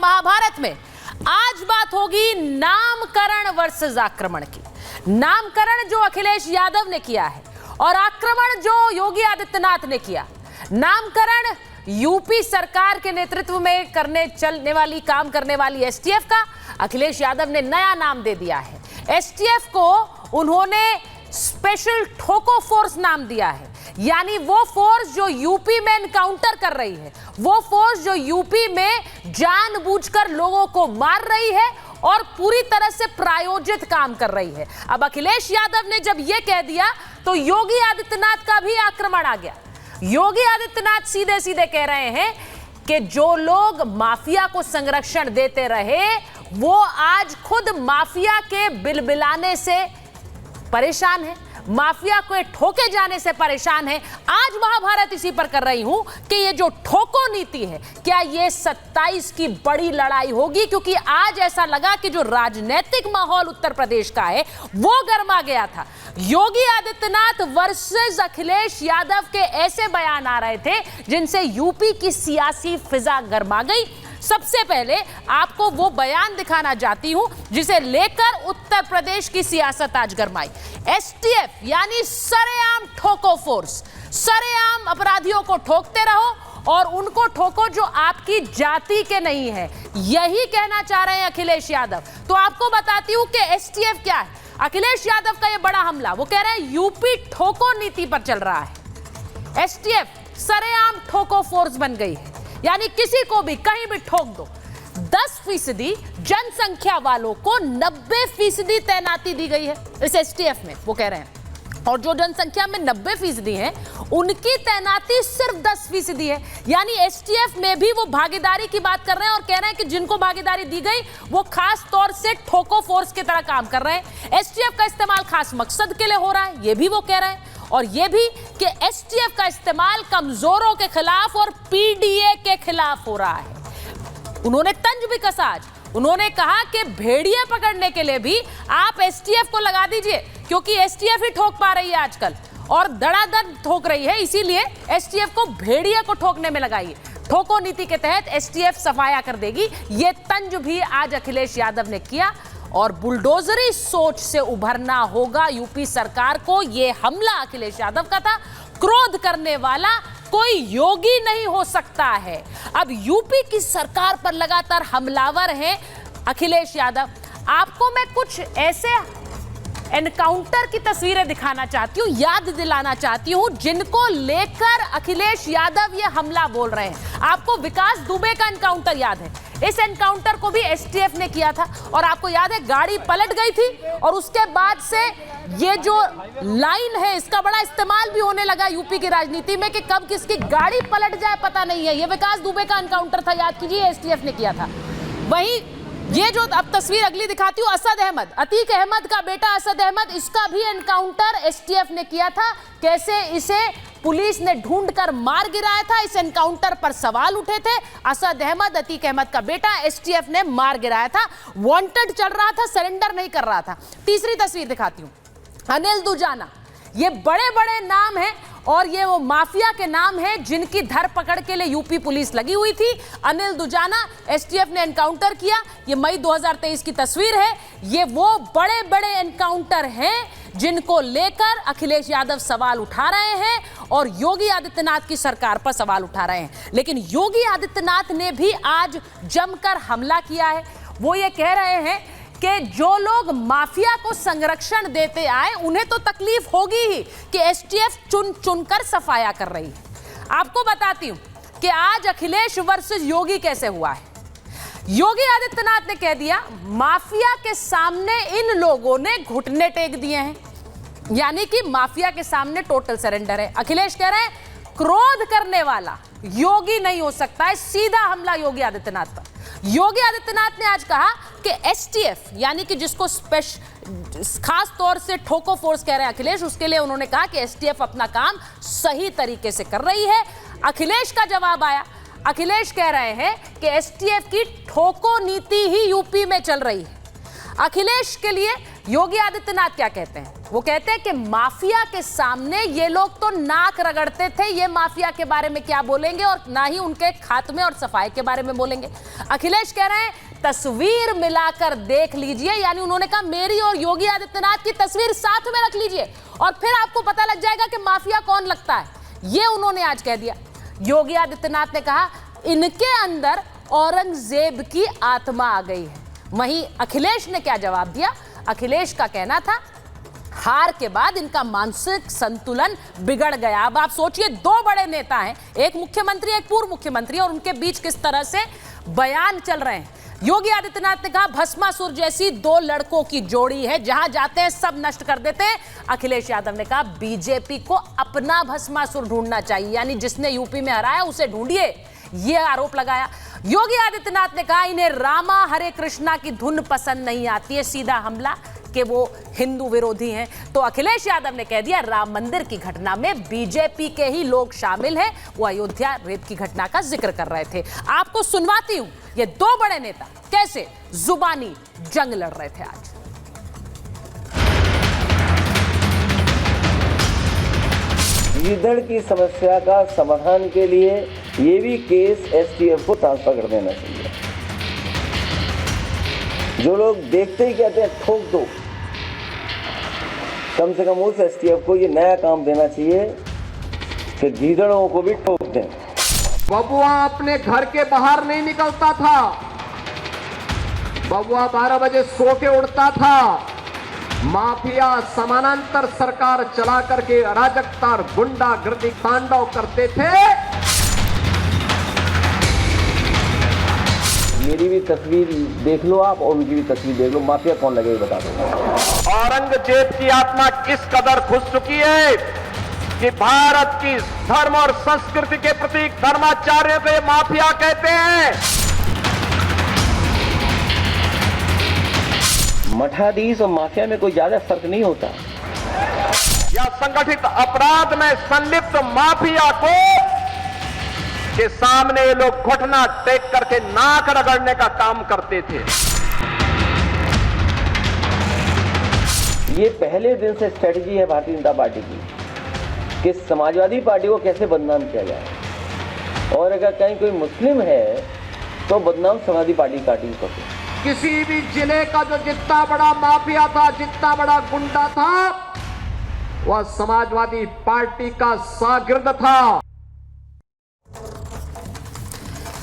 महाभारत में आज बात होगी नामकरण वर्सेस आक्रमण की। नामकरण जो अखिलेश यादव ने किया है और आक्रमण जो योगी आदित्यनाथ ने किया। नामकरण यूपी सरकार के नेतृत्व में काम करने वाली एसटीएफ का अखिलेश यादव ने नया नाम दे दिया है। एसटीएफ को उन्होंने स्पेशल ठोको फोर्स नाम दिया है, यानी वो फोर्स जो यूपी में एनकाउंटर कर रही है, वो फोर्स जो यूपी में जानबूझकर लोगों को मार रही है और पूरी तरह से प्रायोजित काम कर रही है। अब अखिलेश यादव ने जब यह कह दिया तो योगी आदित्यनाथ का भी आक्रमण आ गया। योगी आदित्यनाथ सीधे सीधे कह रहे हैं कि जो लोग माफिया को संरक्षण देते रहे वो आज खुद माफिया के बिलबिलाने से परेशान है, माफिया को ठोके जाने से परेशान है। आज महाभारत इसी पर कर रही हूं कि ये जो ठोको नीति है, क्या ये 27 की बड़ी लड़ाई होगी? क्योंकि आज ऐसा लगा कि जो राजनीतिक माहौल उत्तर प्रदेश का है वो गर्मा गया था। योगी आदित्यनाथ वर्सेस अखिलेश यादव के ऐसे बयान आ रहे थे जिनसे यूपी की सियासी फिजा गर्मा गई। सबसे पहले आपको वो बयान दिखाना चाहती हूं जिसे लेकर उत्तर प्रदेश की सियासत आज गरमाई। एसटीएफ यानी सरेआम ठोको फोर्स, सरेआम अपराधियों को ठोकते रहो और उनको ठोको जो आपकी जाति के नहीं है, यही कहना चाह रहे हैं अखिलेश यादव। तो आपको बताती हूं कि एसटीएफ क्या है। अखिलेश यादव का ये बड़ा हमला, वो कह रहे हैं यूपी ठोको नीति पर चल रहा है। एसटीएफ सरेआम ठोको फोर्स बन गई है, यानी किसी को भी कहीं भी ठोक दो। 10% जनसंख्या वालों को 90% तैनाती दी गई है इस एसटीएफ में, वो कह रहे हैं। और जो जनसंख्या में 90% है उनकी तैनाती सिर्फ 10% है। यानी एसटीएफ में भी वो भागीदारी की बात कर रहे हैं और कह रहे हैं कि जिनको भागीदारी दी गई वो खास तौर से ठोको फोर्स की तरह काम कर रहे हैं। एसटीएफ का इस्तेमाल खास मकसद के लिए हो रहा है, ये भी वो कह रहे हैं। और ये भी कि एसटीएफ का इस्तेमाल कमजोरों के खिलाफ और पीडीए के खिलाफ हो रहा है। उन्होंने तंज भी कसा आज। उन्होंने कहा कि भेड़िए पकड़ने के लिए भी आप एसटीएफ को लगा दीजिए, क्योंकि एसटीएफ ही ठोक पा रही है आजकल और धड़ाधड़ ठोक रही है, इसीलिए एसटीएफ को भेड़िए को ठोकने में लगाइए। ठोको नीति के तहत एसटीएफ सफाया कर देगी, ये तंज भी आज अखिलेश यादव ने किया। और बुलडोजरी सोच से उभरना होगा यूपी सरकार को। यह हमला अखिलेश यादव का था। क्रोध करने वाला कोई योगी नहीं हो सकता है। अब यूपी की सरकार पर लगातार हमलावर हैं अखिलेश यादव। आपको मैं कुछ ऐसे एनकाउंटर की तस्वीरें दिखाना चाहती हूं, याद दिलाना चाहती हूं, जिनको लेकर अखिलेश यादव ये हमला बोल रहे हैं। आपको विकास दुबे का एनकाउंटर याद है? इस एनकाउंटर को भी एसटीएफ ने किया था और आपको याद है गाड़ी पलट गई थी और उसके बाद से ये जो लाइन है इसका बड़ा इस्तेमाल भी होने लगा यूपी की राजनीति में कि कब किसकी गाड़ी पलट जाए पता नहीं है। ये विकास दुबे का एनकाउंटर था, याद कीजिए, एसटीएफ ने किया था। वहीं ये जो अब तस्वीर अगली दिखाती हूं, असद अहमद, अतीक अहमद का बेटा असद अहमद, इसका भी एनकाउंटर एसटीएफ ने किया था। कैसे इसे पुलिस ने ढूंढकर मार गिराया था, इस एनकाउंटर पर सवाल उठे थे। असद अहमद, अतीक अहमद का बेटा, एसटीएफ ने मार गिराया था। वांटेड चल रहा था, सरेंडर नहीं कर रहा था। तीसरी तस्वीर दिखाती हूं, अनिल दुजाना। ये बड़े बड़े नाम हैं और ये वो माफिया के नाम हैं जिनकी धरपकड़ के लिए यूपी पुलिस लगी हुई थी। अनिल दुजाना, एसटीएफ ने एनकाउंटर किया। ये मई 2023 की तस्वीर है। ये वो बड़े बड़े एनकाउंटर हैं जिनको लेकर अखिलेश यादव सवाल उठा रहे हैं और योगी आदित्यनाथ की सरकार पर सवाल उठा रहे हैं। लेकिन योगी आदित्यनाथ ने भी आज जमकर हमला किया है। वो ये कह रहे हैं कि जो लोग माफिया को संरक्षण देते आए उन्हें तो तकलीफ होगी ही कि एसटीएफ चुन चुनकर सफाया कर रही है। आपको बताती हूं कि आज अखिलेश वर्सेस योगी कैसे हुआ है। योगी आदित्यनाथ ने कह दिया माफिया के सामने इन लोगों ने घुटने टेक दिए हैं, यानी कि माफिया के सामने टोटल सरेंडर है। अखिलेश कह रहे हैं क्रोध करने वाला योगी नहीं हो सकता है। सीधा हमला योगी आदित्यनाथ पर। योगी आदित्यनाथ ने आज कहा कि एसटीएफ यानी कि जिसको खास तौर से ठोको फोर्स कह रहे हैं अखिलेश, उसके लिए उन्होंने कहा कि एसटीएफ अपना काम सही तरीके से कर रही है। अखिलेश का जवाब आया। अखिलेश कह रहे हैं कि एसटीएफ की ठोको नीति ही यूपी में चल रही है। अखिलेश के लिए योगी आदित्यनाथ क्या कहते हैं? वो कहते हैं कि माफिया के सामने ये लोग तो नाक रगड़ते थे, ये माफिया के बारे में क्या बोलेंगे और ना ही उनके खात्मे और सफाई के बारे में बोलेंगे। अखिलेश कह रहे हैं तस्वीर मिलाकर देख लीजिए, यानी उन्होंने कहा मेरी और योगी आदित्यनाथ की तस्वीर साथ में रख लीजिए और फिर आपको पता लग जाएगा कि माफिया कौन लगता है। ये उन्होंने आज कह दिया। योगी आदित्यनाथ ने कहा इनके अंदर औरंगजेब की आत्मा आ गई है। वहीं अखिलेश ने क्या जवाब दिया? अखिलेश का कहना था हार के बाद इनका मानसिक संतुलन बिगड़ गया। अब आप सोचिए, दो बड़े नेता हैं, एक मुख्यमंत्री एक पूर्व मुख्यमंत्री, और उनके बीच किस तरह से बयान चल रहे हैं। योगी आदित्यनाथ ने कहा भस्मासुर जैसी दो लड़कों की जोड़ी है, जहां जाते हैं सब नष्ट कर देते हैं। अखिलेश यादव ने कहा बीजेपी को अपना भस्मासुर ढूंढना चाहिए, यानी जिसने यूपी में हराया उसे ढूंढिए, ये आरोप लगाया। योगी आदित्यनाथ ने कहा इन्हें रामा हरे कृष्णा की धुन पसंद नहीं आती है, सीधा हमला कि वो हिंदू विरोधी हैं। तो अखिलेश यादव ने कह दिया राम मंदिर की घटना में बीजेपी के ही लोग शामिल हैं, वो अयोध्या रेप की घटना का जिक्र कर रहे थे। आपको सुनवाती हूं ये दो बड़े नेता कैसे जुबानी जंग लड़ रहे थे आज। गीदड़ की समस्या का समाधान के लिए ये भी केस एसटीएफ को ट्रांसफर कर देना चाहिए। जो लोग देखते ही कहते हैं ठोक दो, कम से कम उस एसटीएफ को ये नया काम देना चाहिए कि गीदड़ों को भी ठोक दें। बबुआ अपने घर के बाहर नहीं निकलता था, बबुआ 12 बजे सो के उड़ता था। माफिया समानांतर सरकार चला करके अराजकता और गुंडागर्दी तांडव करते थे। मेरी भी तस्वीर देख लो आप और उनकी भी तस्वीर देख लो, माफिया कौन लगेगा बता दो। औरंगजेब की आत्मा किस कदर खुश चुकी है कि भारत की धर्म और संस्कृति के प्रतीक धर्माचार्यों को ये माफिया कहते हैं। मठाधीश और माफिया में कोई ज्यादा फर्क नहीं होता। या संगठित अपराध में संलिप्त माफिया को के सामने ये लोग घुटना टेक करके नाक रगड़ने का काम करते थे। ये पहले दिन से स्ट्रेटजी है भारतीय जनता पार्टी की कि समाजवादी पार्टी को कैसे बदनाम किया जाए, और अगर कहीं कोई मुस्लिम है तो बदनाम समाजवादी पार्टी को। किसी भी जिले का जो जितना बड़ा माफिया था, जितना बड़ा गुंडा था, वह समाजवादी पार्टी का शागिर्द था।